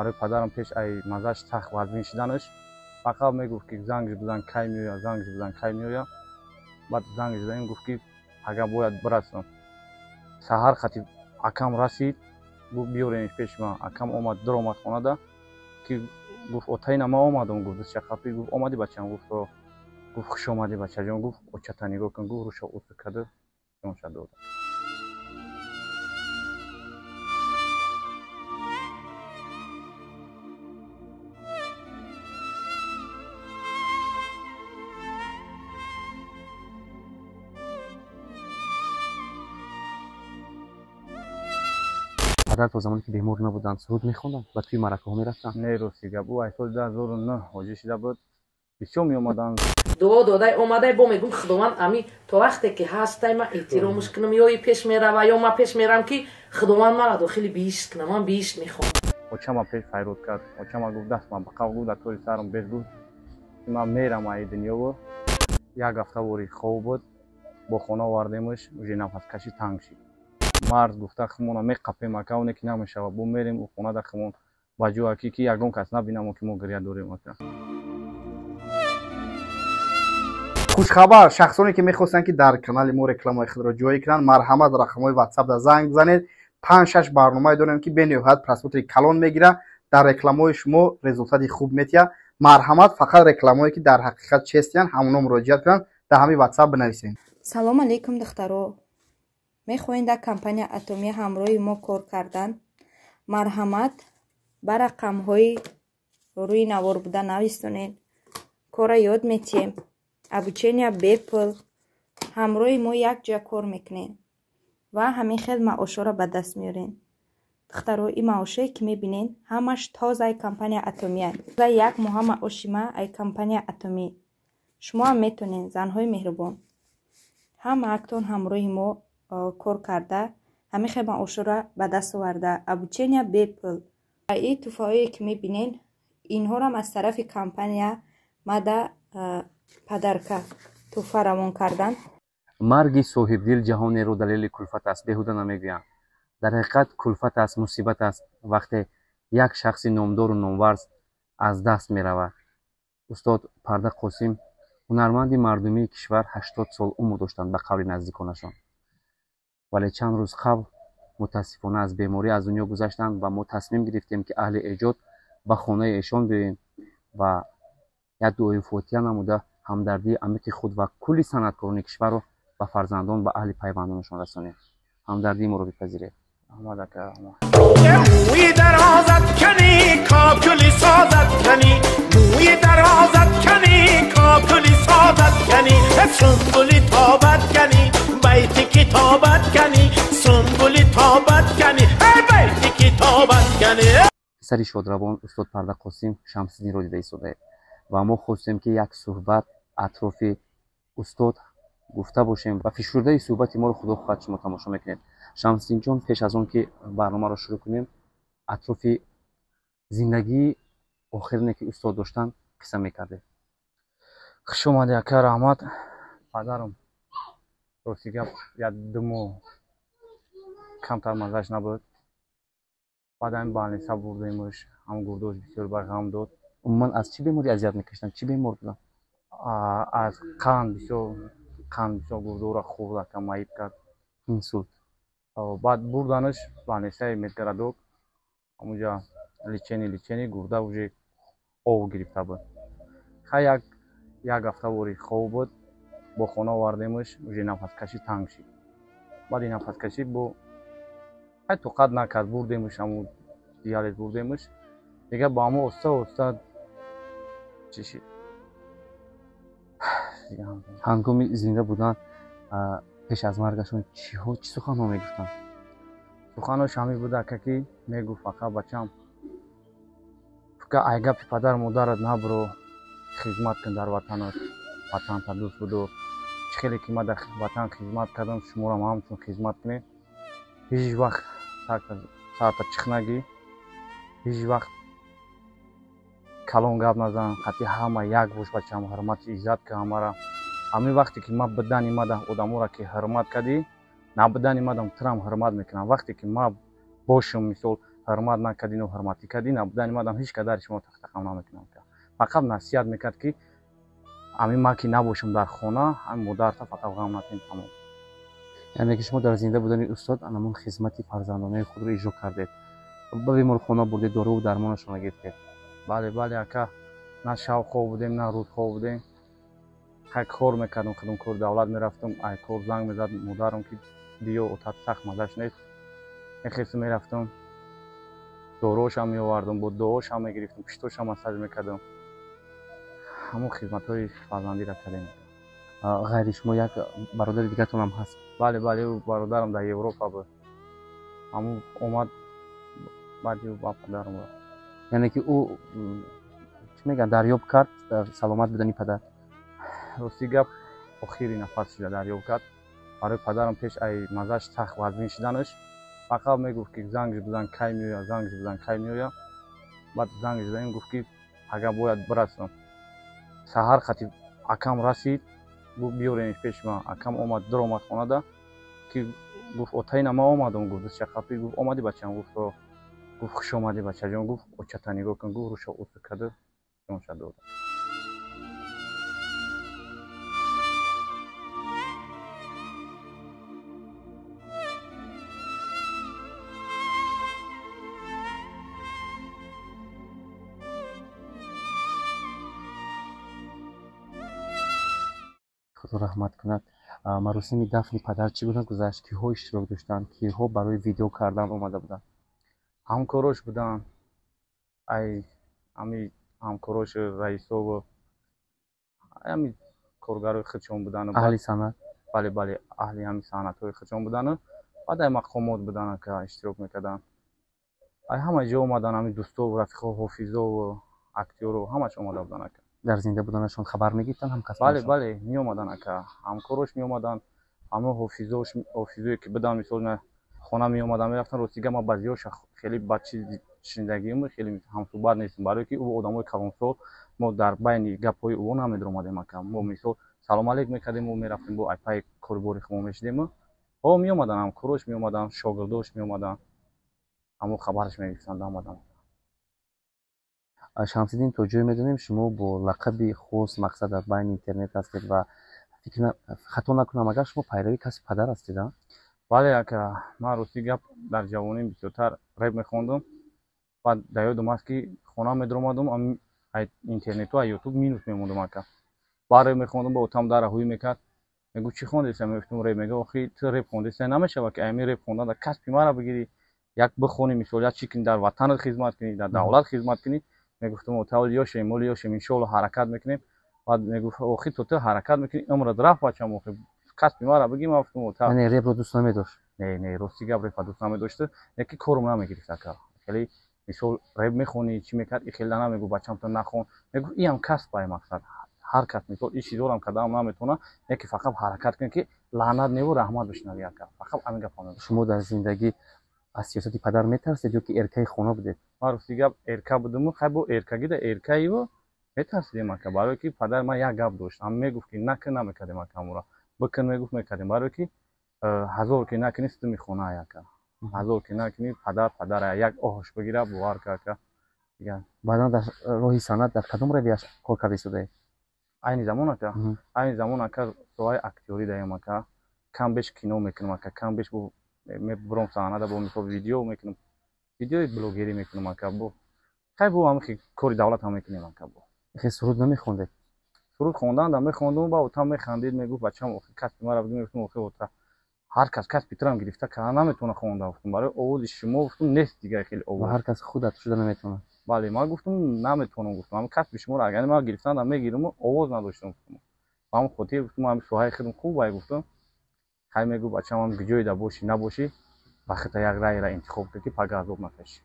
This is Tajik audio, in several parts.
برای پدرم پیش ای مزاج سخت وزین شدنش فقط میگفت که زنگش بزن کی میاد، زنگش بزن کی میاد. بعد زنگش زدیم گفت که اگر باید برسم. سحر خطیب اکم رسید گفت بیارینش پیش من. اکم اومد در اومد خانه ده که گفت اتای ما اومدم. گفت چه خبری؟ گفت اومدی بچه‌م؟ گفت خوش اومدی بچه جان. گفت اوچتا نگاه کن. گفت روش اوت کرده جان شد داد. پدر تا زمانی که بیمار نبودن سرود میخوندن و توی مرکه ها میرفتن؟ نه راستی گپ او ای سال 2009 حاجی شده بود. بسیار می اومدن دعا داده اومده با میگم خداوند امی تا وقتی که هستی من احترامش کنم یا پیش میره و یا من پیش میرم که خداوند مرا داخل بیست کنم. من بیست میخوام. اوچما پیش فیروز کرد. اوچما گفت دست من بقاو گفت دکتر سرم بیش گفت من میرم ای دنیا و یک هفته وری خوب بود. با خونه آوردیمش و نفس کشی تنگ شد. مرد گفته خمون میقپه مکه اون که نمیشه و بو میریم و خونه ده خمون باجو کی که یگون کس نبینم که ما گریه داریم. خوشخبر شخصانی که میخواستن که در کانال ما رکلامای خود را جویی کنن مرحمت رقمای واتساپ در زنگ بزنید. 5-6 برنامه داریم که بنهایت پرسپوتری کلان میگیره. در رکلامای شما رزولت خوب میتیه. مرحمت فقط رکلامایی که در حقیقت چستین همونا مراجعت کنن در همین واتساپ بنویسین. سلام علیکم دخترو. میخواین در کمپانی اتمی همراه ما کار کردن؟ مرحمت بر رقم های روی نوار بوده نویستونین. کار یاد میتیم. ابوچینیا بیپل همراه ما یک جا کار میکنین و همین خیلی معاشا را به دست میارین. دخترو این معاشایی که میبینین همش تازه ای کمپانی اتمی هست. یک ماه معاشی ما ای کمپانی اتمی. شما هم میتونین زنهای مهربان هم اکتون همراه ما کار کرده همین خیلی معاشا را به دست آورده. ابوچینیا بیپل این توفایی که میبینین اینها را از طرف کمپانی مده پدرکه توفه روان کردن. مرگ صاحب دل جهانی رو دلیل کلفت است بهوده نمیگویند. در حقیقت کلفت است، مصیبت است وقتی یک شخص نامدار و نامورز از دست می رود. استاد پرده قاسم هنرمند مردمی کشور 80 سال عمر داشتند به قول نزدیکانشان، ولی چند روز قبل متاسفانه از بیماری از دنیا گذشتند و ما تصمیم گرفتیم که اهل ایجاد به خانه ایشان بریم و یک دعای فاتحه نموده همدردی عمیق خود و کلی صنعتکاران کشور را به فرزندان و اهل پیوندانشان رسانیم. همدردی ما را بپذیرید. احمد اکا موی درازت کنی کاکلی سازت کنی، موی درازت کنی کاکلی سازت کنی، سنبولی تابت کنی بیتی کتابت کنی، سنبولی تابت کنی بیتی کتابت کنی. پسر شادروان استاد پرده قاسم شمس‌الدین را دیده ایستاده و ما خواستیم که یک صحبت اطراف استاد گفته باشیم و فشرده صحبت ما رو خدا خواهد شما تماشا میکنید. شمس‌الدین جان پیش از آن که برنامه را شروع کنیم اطراف زندگی آخرینی که استاد داشتن قصه میکرده. خوش اومدی اکا رحمت. پدرم راستی گپ یک دمو کمتر مزهش نبود. بعد این بالنسا بردیمش هم گردوش بسیار برغم داد. عموما از چی بیماری اذیت میکشتن؟ چی بیمار بودن؟ از قند بسیار گردو را خوب کمایید کرد. انسولت. بعد بردنش بالنسای میتگردوک همونجا لیچنی گرده وجه آو گرفته بود. خیلی یک هفته وری خوب بود. با خونه آوردیمش وجه نفس کشی تنگ شد. بعد این نفس کشی با خیلی توقت نکرد بردیمش همون دیالیز بردیمش دیگه با همون استاد چی شد. هنگامی زنده بودن پیش از مرگشون چی سخن ها میگفتن؟ سخنش همی بوده که میگفت فقط بچم فکر ایگه پدر مادرت نبرو خدمت کن در وطنت، وطن تا دوست بدو. خیلی که ما در وطن خدمت کردم شما را همچون خدمت کنید. هیچ وقت ساعت چخ نگی، هیچ وقت کلان گپ نزن. خطی همه یک باش بچم حرمت عزت که همه را همین وقتی که ما بدن ایمدم آدمو را که حرمت کردی نبدن ایمدم ترم حرمت میکنم. وقتی که ما باشم مثال ҳурмат накардину ҳурматӣ кардӣ набудани мадам ҳеҷ қадари шумо тахтақам намекунам. Фақат насиҳат мекард ки амин ман ки набошам дар хона ҳамин модарта фақат ғам накунед тамом. яъне ки шумо дар зинда будани устод анамон хизмати фарзандонаи худро иҷро кардед, ба беморхона бурдед, доруву дармонашонро гирифтед. бале бале ака, на шабхоб будем на рӯзхоб будем, ҳар кор мекардам, хидмкори давлат мерафтам, ай кор занг мезад модарам ки биё отат сахт мазаш нест, мехесту мерафтам, дороошам меовардам, бо дуошам мегирифтам, пиштошам масаҷ мекардам, ҳамон хизматҳои фарзандиро кардем. ғайри шумо як бародари дигартонам ҳаст? бале бале бародарам дар Европа буд, ҳамон омад баъди ба падарам рафт. яъне ки ӯ чӣ мегӯянд дарёб кард саломат будани падар? рости гап охири нафас шуда дарёб кард. Барои падарам пеш ай мазаш сахт вазнин шуданаш фақат мегуфт ки занг бизан кай меоя, занг бизан кай меоя. баъд занг задаем гуфт ки ага бояд бирасам. саҳар хати акам расид, гуфт биёрениш пеши ман. Акам омад дуромад хонада ки гуфт отаина ман омадам, гуфт дустша қапӣ, гуфт омадӣ бачам, гуфт гуфт хуш омадӣ бачаҷон, гуфт очата нигоҳ кун, гуфт рӯша усу када ҷонша дода. худо раҳмат кунад. маросими дафни падар чӣ гуна гузашт? киҳо иштирок доштанд? киҳо барои видео кардан омада буданд? ҳамкорош буданд, ай ҳами ҳамкорош раисову ҳами коргарои худшон буданду аҳли санъат? бале бале аҳли ҳами санъатҳои худшон буданду баъд ай мақомот буданд ка иштирок мекарданд. ай ҳама ҷо омаданд, ҳами дӯстову рафиқо, ҳофизову актёру ҳамааш омада буданд ака. дар зинда буданашон хабар мегирифтанд бале ҳамкасбашон? бале меомаданд ака, ҳамкорош меомаданд, ҳама ҳофизое ки буданд мисол на хона меомаданд мерафтанд. рости гап ман баъзиҳоша хеле ба чизи шинидагиам хеле ҳамсуҳбат нестем, барое ки ӯ одамои калонсол мо дар байни гапҳои ӯ намедромадем ака. мо мисол салом алейк мекардем, мо мерафтем бо айпай кори бори худ мо мешидем, меомаданд ҳамкорош меомаданд, шогирдош меомаданд, ҳамо хабараш мегирифтанд омаданд. шамсиддин тоҷиев медонем шумо бо лақаби хос мақсад дар байни интернет ҳастед ва хато накунам агар шумо пайрави касби падар ҳастед? бале ака, ман рости гап дар ҷавоним бисёртар реп мехондам, баъд дар ёдам аст ки хона медромадам, интернету а ютуб минус мемондам ака. баъд реп мехондам, ба отам дар ҳуй мекард, мегӯ чӣ хондеса? мегуфтам реп. мегӯ охи ту реп хондеса намешава ки ами реп хондан дар касби мара бигирӣ, як бихонӣ, мисол як чӣ кунӣ, дар ватанат хизмат кунӣ, дар давлат хизмат кунӣ. мегуфтам отавли ёшем, моли ёшем, иншоалло ҳаракат мекунем. баъд мегуфт охи то ту ҳаракат мекунӣ, умрат рафт бачам, охи касби мара бигӣ. ман гуфтам ота яъне репро дӯст намедошт? не рости гап репа дӯст намедошту, яки корум намегирифт ака. хеле мисол реп мехонӣ, чӣ мекард, и хеле намегӯ бачам ту нахон, мегуфт иам касб ай мақсад. ҳар кас мисол ин чизорам кардам наметавона, яке фақат ҳаракат кунӣ ки лаънат неву раҳмат бишнавӣ ака. фақат ҳамин гапа мегӯфт. шумо дар зиндагӣ аз сиёсати падар метарсед ё ки эркаи хона будед? ман рости гап эрка будаму хай бо эркагида эркаиву метарсидем ака, барое ки падар ман як гап дошт, ҳам мегуфт ки накун намекардем ака, ҳамура бикун мегуфт мекардем, барое ки ҳазор ки накунӣ ситуми хона ай ака, ҳазор ки накунӣ падар ай, як оҳш бигира бовар ка ака. баъдан дар роҳи санъат дар кадом равия кор карда истодаед? айни замон ака, айни замон ака соҳаи актёрӣ даем ака, кам беш кино мекунам ака, кам беш мебурам саҳнада бо мисол видео мекунам, видеои блогерӣ мекунам ака, бо хай бо ҳамин кори давлат ҳам мекунем ака. бо суруд намехондед? суруд хонданда мехондам, ба отам механдид, мегуфт бачам охи касби мара бигӣ. мегуфтам охи ота ҳар кас касби турам гирифта карда наметавона хонда, гуфтам барои овози шумо гуфтам нест дига хеле овоз. ҳар кас худат шуда наметавонад? бале, ман гуфтам наметавонам, гуфтам ҳамин касби шуморо агар ман гирифтанда мегирам, овоз надоштам. гуфтам ба ҳамин хотир гуфтам ҳамин соҳаи худам хуб ай, гуфтам хай мегӯ бачам ҳам ҷоида бошӣ набошӣ, вақта як райра интихоб кунӣ ки пага азоб накашӣ.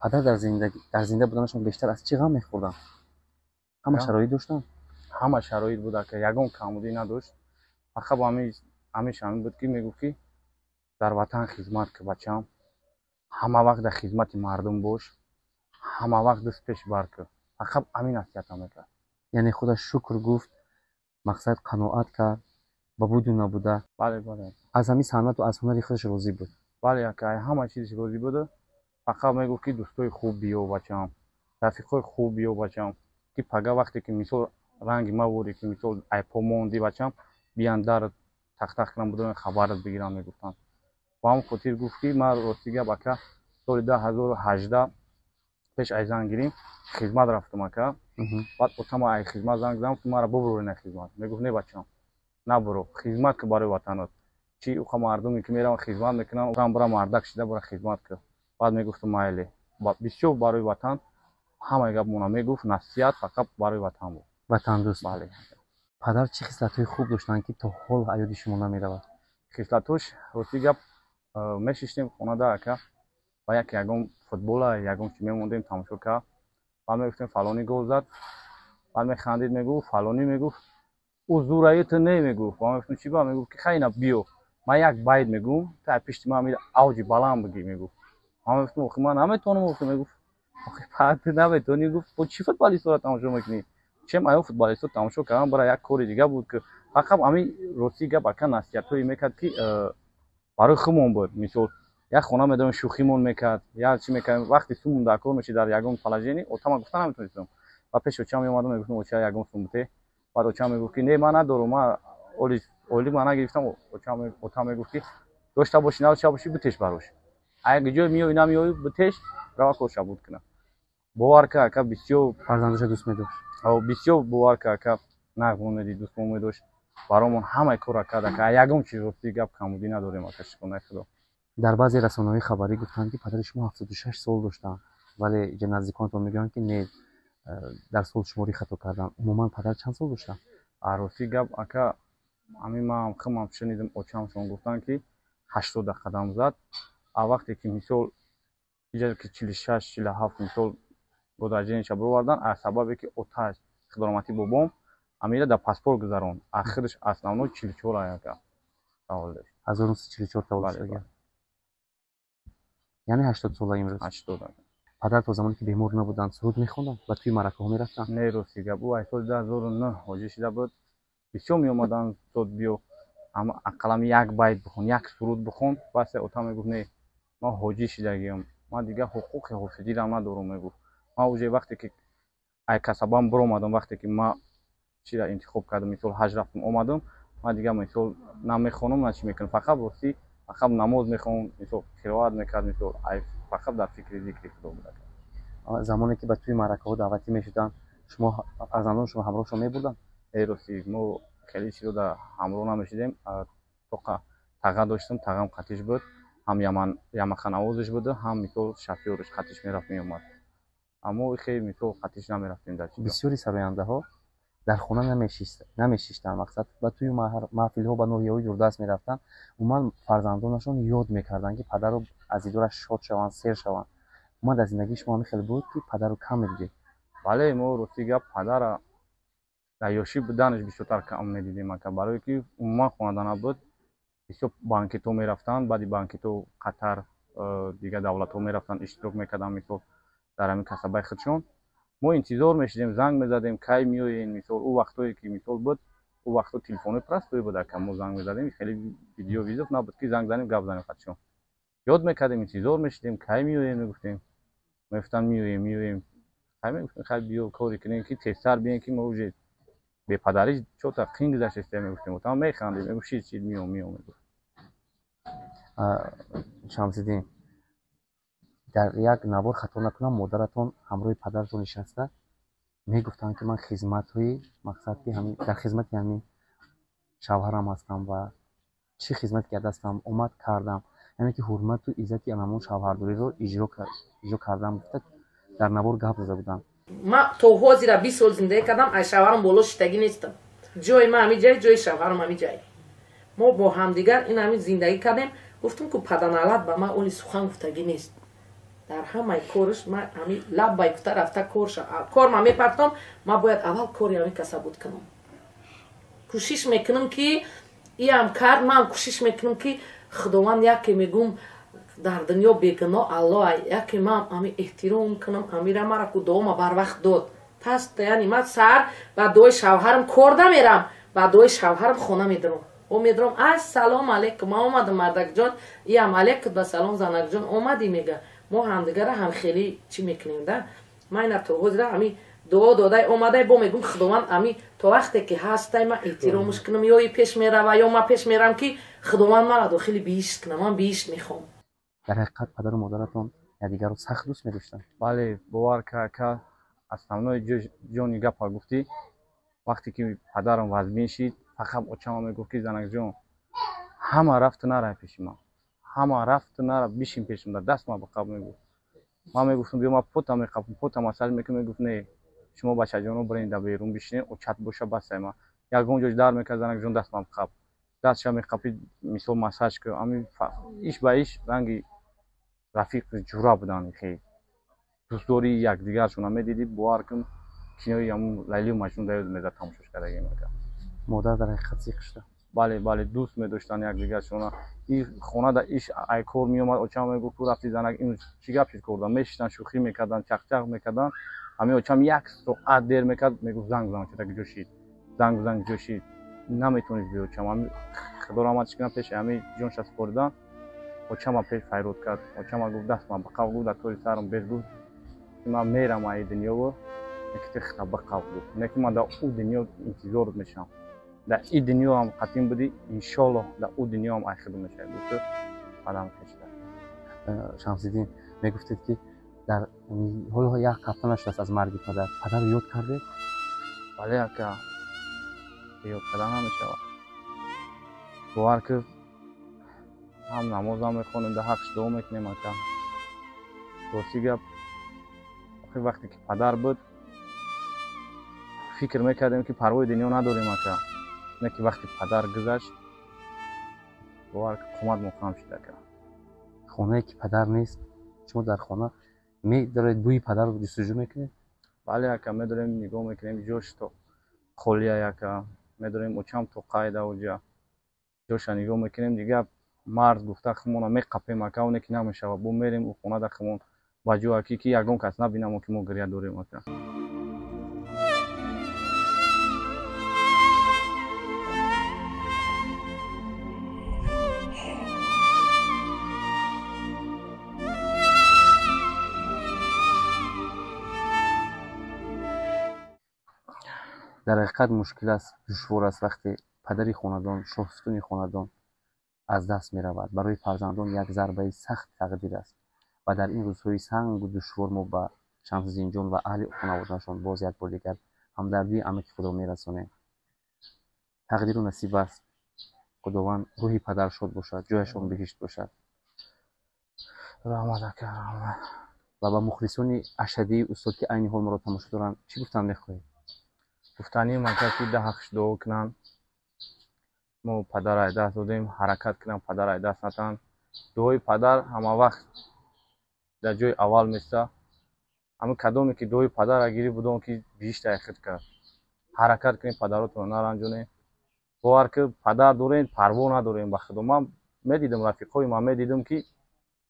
падар дар зинда буданашон бештар аз чӣ ғам мехӯрданд? ҳама шароит доштанд? ҳама шароит буд ака, ягон камбудӣ надошт. фақат ҳамеша ҳамин буд ки мегуфт ки дар ватан хизмат кун бачам, ҳама вақт дар хизмати мардум бош, ҳама вақт дӯст пеш бар кун. фақат ҳамин насиҳатам мекард. яъне худаш шукр гуфт, мақсад қаноат кард, ба буду набуда. бале бале, аз ҳамин санъату аз ҳунари худаш розӣ буд? бале ака, ҳама чизиш розӣ буд. фақат мегуфт ки дӯстои хуб биё бачам, рафиқои хуб биё бачам, ки пага вақте ки мисол ранги мавори ки мисол айпо монди бачам биан дар тахтах кунам будам хабарат бигирам мегуфтанд. ба ҳамон хотир гуфт ки ман рости гап ака соли 2018 пеш ай занг гирим хизмат рафтам ака. баъд отама ай хизмат занг задам ки маро бубуред на хизмат. мегуфт не бачам набуро хизмат ки барои ватанат чи уха мардуме ки мераванд хизмат мекунанд отам бара мардак шида бара хизмат кӣ. баъд мегуфтам майле бисёр барои ватан ҳамаи гап мона мегуфт насиҳат фақат барои ватан буд. ватандӯст. бале. падар чӣ хислатҳои хуб доштанд ки то ҳол ҳар ёди шумо намеравад? хислатош рости гап мешиштем хонада ака ба ягон футбола ягон чи мемондем тамошо кард. баъд мегуфтем фалони гол зад. баъд механдид мегуфт фалони мегуфт ӯ зураиту не мегуфт. ба мегуфтем чӣ ба мегуфт ки хайна биё ман як байт мегӯм та пишти ман мида авҷи баланд бигӣ мегуфт. ба мегуфтем охи ман наметавонам. гуфтам мегуфт охи пак наметавонӣ. гуфт бо чӣ футболистро тамошо мекунӣ? чем аю футболистро тамошо кардам бара як кори дига буд ки фақат ҳамин рости гап ака насиҳатҳое мекард ки барои худмон буд. мисол як хона медавем шӯхимон мекард як чӣ мекардем вақти сум дар кор мешид дар ягон положение отама гуфта наметавонистам. ба пеш очам меомадам мегуфтам оча ягон сумбуте. баъд очам мегуфт ки не ман надорум ман оли ман нагирифтам. отам мегуфт ки дошта бошӣ надошта бошӣ битеш барош агар ҷои меоӣ намеоӣ битеш рава корша буд кунам. бовар ка ака бисёр фарзандоша дӯст медошт. бисёр бовар ка ака нағмон медид дӯстмон медошт баромон ҳамаи кора кард ака ягон чиз рости гап камудӣ надорем ака шукрона худо. дар баъзе расонаҳои хабарӣ гуфтанд ки падари шумо 76 сол доштанд вале ҷа наздиконатон мегӯянд ки не дар солшуморӣ хато карданд. умуман падар чанд сол доштанд? рости гап ака ҳамин ман химам шунидам очамшон гуфтанд ки 80 қадам зад. а вақте ки мисол иҷа ки 46 47 мисол гударҷиниша бировардан аз сабабе ки оташ хидромати бобом амира дар паспорт гузарон ахирш основной 44 ака тавол дошт 1944 тавол шуда. яъне 80 сола имрӯз. 80 падар то замоне ки бемор набуданд суруд мехонданд ва туи маъракаҳо мерафтанд? не рости гап ӯ ай соли 2009 ҳоҷӣ шуда буд. бисёр меомаданд зод биё ама ақаллам як байт бихон як суруд бихон. басе отам мегуфт не ман ҳоҷӣ шудагиам ман дигар ҳуқуқи ҳофизирам надорум. мегуфт ман уже вақте ки ай касабам биромадам вақте ки ман чира интихоб кардам мисол ҳаҷ рафтам омадам ман дигар мисол намехонам на чӣ мекунам фақат рости фақат намоз мехонам мисол қироат мекард мисол ай фақат дар фикри зикри худо буд. замоне ки ба туи маъракаҳо даъватӣ мешуданд шумо фарзандон шумо ҳамроҳшон мебурданд? рости мо хеле чизро дар ҳамроҳ намешидем. тоқа тага доштам тагам қатиш буд ҳам ямаханавозиш буду ҳам мисол шафёриш қатиш мерафт меомад. аммо хеле мисол қатиш намерафтем дар чизро. бисёри сарояндаҳо дар хона намешиштанд мақсад ба туи маҳфилҳо ба ноҳияҳои дурдаст мерафтанд. умуман фарзандонашон ёд мекарданд ки падару азизораш шод шаванд сер шаванд. умуман дар зиндагии шумо ҳамин хеле буд ки падару кам медидед? бале мо рости гап падара дар ёшӣ буданаш бисёртар кам медидем ака барое ки умуман хонада набуд. бисёр банкето мерафтанд баъди банкето қатар дигар давлатҳо мерафтанд иштирок мекарданд мисол дар ҳамин касабаи худшон. мо интизор мешидем занг мезадем кай меоен мисол ӯ вақтое ки мисол буд ӯ вақто телефони простой буд ака мо занг мезадем хеле видео визов набуд ки занг занем гап занем худшон ёд мекардем интизор мешидем кай меоен мегуфтем мегуфтанд меоем кай мегуфтем хай биё кори кунем ки тезтар бием ки мо уже бепадарӣ чота қин гузаштем мегуфтем отам механдем мегуфт чиз меом мегуфт. шамсиддин дар як навор хато накунам модаратон ҳамроҳи падартон нишаста мегуфтанд ки ман хизматҳои мақсад ки дар хизмати ҳамин шавҳарам ҳастам ва чӣ хизмат кардастам омад кардам яъне ки ҳурмату иззати анамон шавҳардориро иҷро кардам гуфта дар навор гап зада буданд. ман то ҳозира 20 сол зиндагӣ кардам аз шавҳарам боло шиштагӣ нестам. ҷои ман ҳамин ҷай ҷои шавҳарам ҳамин ҷай. мо бо ҳамдигар ин ҳамин зиндагӣ кардем. гуфтам ки паданалат ба ман оли сухан гуфтагӣ нест. дар ҳамаи кориш ман ҳамин лаббай гуфта рафта кор ман мепартом ман бояд аввал кори ҳамин касабут кунам. кӯшиш мекунам ки иам кард ман кӯшиш мекунам ки худованд яке мегӯм дар дунё бегуноҳ аллоҳ яке ман ҳамин эҳтиром кунам ҳамира мара ку дуома барвақт дод. пас яъне ман сар ба дуои шавҳарам кор намерам ба дуои шавҳарам хона медарам. ассалому алайкум ман омадам мардакҷон иам алайкум ба салом занакҷон омадӣ мега мо ҳамдигара ҳамхелӣ чӣ мекунем да ман ина то ҳозира ҳами дуо додай омадай бо мегӯм худованд ами то вақте ки ҳастай ман эҳтиромш кунам ё пеш мерава ё ман пеш мерам ки худованд мара дохили биҳишт кунам ман биҳишт мехоҳам. дар ҳақиқат падару модаратон якдигарро сахт дӯст медоштанд? бале бовар ка ака основной ҷони гапа гуфтӣ. вақте ки падарам вазбин шид фақат очама мегуфт ки занакҷон ҳама рафту нара пеши ман, ҳама рафту нара бишин пешимда даст ман ба қаб мегуфт. ман мегуфтам биё ман пота меқабам, пота масаҷ мекунам. мегуфт не шумо бачаҷоно бирен дар берун бишинед очат боша басай. ман ягон ҷош дар мекард занакҷон даст ман қаб дастша меқапид мисол масаҷ кӯ ами иш ба иш ранги рафиқи ҷура буданд. хеле дӯстдории якдигаршона медидид. бовар кун кинои ҳамун лайлию маҷнун даёд мезад тамошош кардагӣ мекард. модар дар ҳақиқат сиқ шуда? бале бале дӯст медоштанд якдигаршона. ин хона да иш ай кор меомад очам мегуфт ту рафти занак ин чӣ гап шид кордан мешиштанд шӯхӣ мекарданд чақчақ мекарданд. ҳамин очам як соат дер мекард мегуфт занг бизан чадаки ҷошид занг бизан ҷошид наметонist биё очам ҳами худорамадш кунам пеши ҳами ҷонша супоридан. очама пеш файрод кард. очама гуфт даст ман ба қав гуфт дар тори сарам бес гуфт ки ман мерам ай дунёво неки хита ба қав гуфт неки ман дар у дунё интизорот мешавам. дар ин дунё ҳам қатъин будӣ иншоаллоҳ дар у дунё ҳам айхидо мешавӣ гуфту қадам кашида. шамсиддин мегуфтед ки дар ҳоло як ҳафта наштааст аз марги падарро ёд кардед? бале ака ёд карда намешавад. бовар ки ҳам намозам мехонем дар ҳаққиш дуо мекунем ака. рости гап охир вақте ки падар буд фикр мекардем ки парвои дунё надорем ака. не ки вақти падар гузашт бовар ки қомат мухам шид ака. хонае ки падар нест шумо дар хона медоред бӯи падарро ҷустуҷӯ мекунед? бале ака медорем нигоҳ мекунем ҷош то холия ака. медорем очам то қайда уҷа ҷоша нигоҳ мекунем. дигар мард гуфта химона меқапем ака оне ки намешавад бо мерем ӯ хона да химон ба ҷо аки ки ягон кас набинам ки мо гиря дорем ака. дар ҳақиқат мушкил аст, душвор аст вақте падари хонадон, шоҳсутуни хонадон аз даст меравад. барои фарзандон як зарбаи сахт тақдир аст ва дар ин рӯзҳои сангу душвор мо ба Шамсиддинҷон ва аҳли хонаводаашон боз як бор дигар ҳамдардии амиқи худро мерасонем. тақдиру насиб аст. худованд рӯҳи падар шод бошад, ҷояшон биҳишт бошад. раҳмат ака раҳмат. ва ба мухлисони ашадии устод ки айни ҳол моро тамошо доранд чӣ гуфтан мехоҳед? гуфтаним ака ки дар ҳаққиш дуо кунанд. мо падар ай даст додем ҳаракат кунанд падар ай даст натан. дуои падар ҳама вақт дар ҷои аввал места. ҳамин кадоме ки дуои падар агирӣ будон ки биҳишт айхид кард. ҳаракат кунед падаротро наранҷонед. бовар ки падар дорем парво надорем ба худо. ман медидам рафиқои ман медидам ки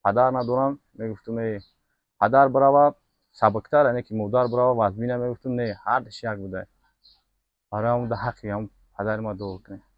падар надорам мегуфтум падар бирава сабуктар не ки модар бирава вазбина мегуфтум не ҳардаш як будай. барои ҳамн дар ҳаққи ҳам падари ма дуо кунед.